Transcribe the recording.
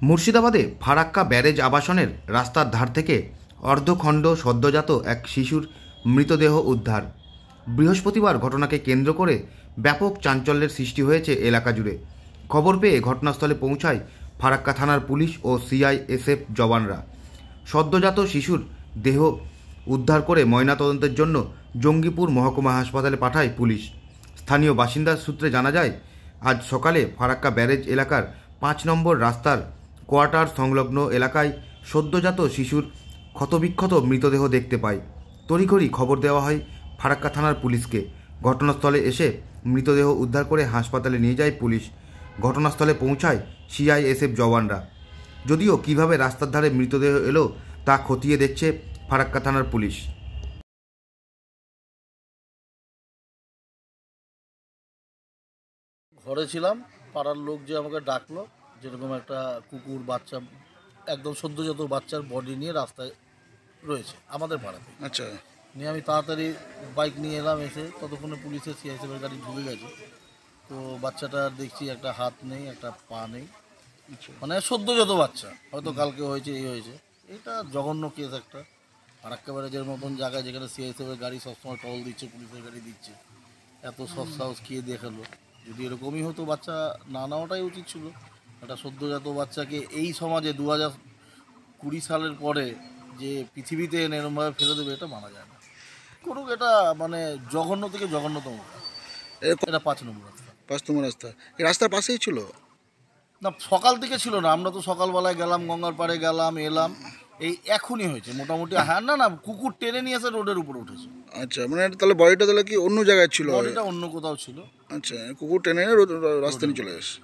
মুর্শিদাবাদে ফারাক্কা ব্যারেজ আবাসনের রাস্তার ধার থেকে অর্ধখণ্ড সদ্যজাত এক শিশুর মৃতদেহ উদ্ধার। বৃহস্পতিবার ঘটনাকে কেন্দ্র করে ব্যাপক চাঞ্চল্যের সৃষ্টি হয়েছে এলাকা জুড়ে। খবর পেয়ে ঘটনাস্থলে পৌঁছায় ফারাক্কা থানার পুলিশ ও সিআইএসএফ জওয়ানরা। সদ্যজাত শিশুর দেহ উদ্ধার করে ময়নাতদন্তের জন্য জঙ্গিপুর মহকুমা হাসপাতালে পাঠায় পুলিশ। স্থানীয় বাসিন্দার সূত্রে জানা যায়, আজ সকালে ফারাক্কা ব্যারেজ এলাকার ৫ নম্বর রাস্তার কোয়ার্টার সংলগ্ন এলাকায় সদ্যজাত শিশুর ক্ষতবিক্ষত মৃতদেহ দেখতে পায়। তড়িঘড়ি খবর দেওয়া হয় ফারাক্কা থানার পুলিশকে। ঘটনাস্থলে এসে মৃতদেহ উদ্ধার করে হাসপাতালে নিয়ে যায় পুলিশ। ঘটনাস্থলে পৌঁছায় সিআইএসএফ জওয়ানরা। যদিও কিভাবে রাস্তার ধারে মৃতদেহ এলো তা খতিয়ে দেখছে ফারাক্কা থানার পুলিশ। ঘরে ছিলাম, পাড়ার লোক যে আমাকে ডাকলো, যেরকম একটা কুকুর বাচ্চা, একদম সদ্যজাত বাচ্চার বডি নিয়ে রাস্তায় রয়েছে আমাদের পাড়াতে। আচ্ছা, নিয়ে আমি তাড়াতাড়ি বাইক নিয়ে এলাম। এসে ততক্ষণে পুলিশের সিআইএসএফের গাড়ি ঢুকে গেছে। তো বাচ্চাটার দেখছি একটা হাত নেই, একটা পা নেই, মানে সদ্যজাত বাচ্চা, হয়তো কালকে হয়েছে, এই হয়েছে। এটা জঘন্য কেস একটা। ফারাক্কা ব্যারেজের মতন জায়গায়, যেখানে সিআইএসএফের গাড়ি সবসময় টহল দিচ্ছে, পুলিশের গাড়ি দিচ্ছে, এত সব সাহস খেয়ে দেখালো। যদি এরকমই হতো, বাচ্চা না নেওয়াটাই উচিত ছিল। একটা সদ্যজাত বাচ্চাকে এই সমাজে 2020 সালের পরে যে পৃথিবীতে এনে এরমভাবে ফেলে দেবে, এটা মানা যায় না। করুক, এটা মানে জঘন্য থেকে জঘন্যতম। এটা 5 নম্বর রাস্তা। 5 নম্বর রাস্তা, এই রাস্তার পাশেই ছিল না, সকাল থেকে ছিল না। আমরা তো সকালবেলায় গেলাম, গঙ্গার পাড়ে গেলাম, এলাম, এই এখনই হয়েছে মোটামুটি। হ্যাঁ, না না, কুকুর টেনে নিয়ে এসে রোডের উপরে উঠেছে। আচ্ছা, মানে তাহলে বডিটা তাহলে কি অন্য জায়গায় ছিল? বডিটা অন্য কোথাও ছিল। আচ্ছা, কুকুর টেনে এনে রাস্তা নিয়ে চলে এসেছে।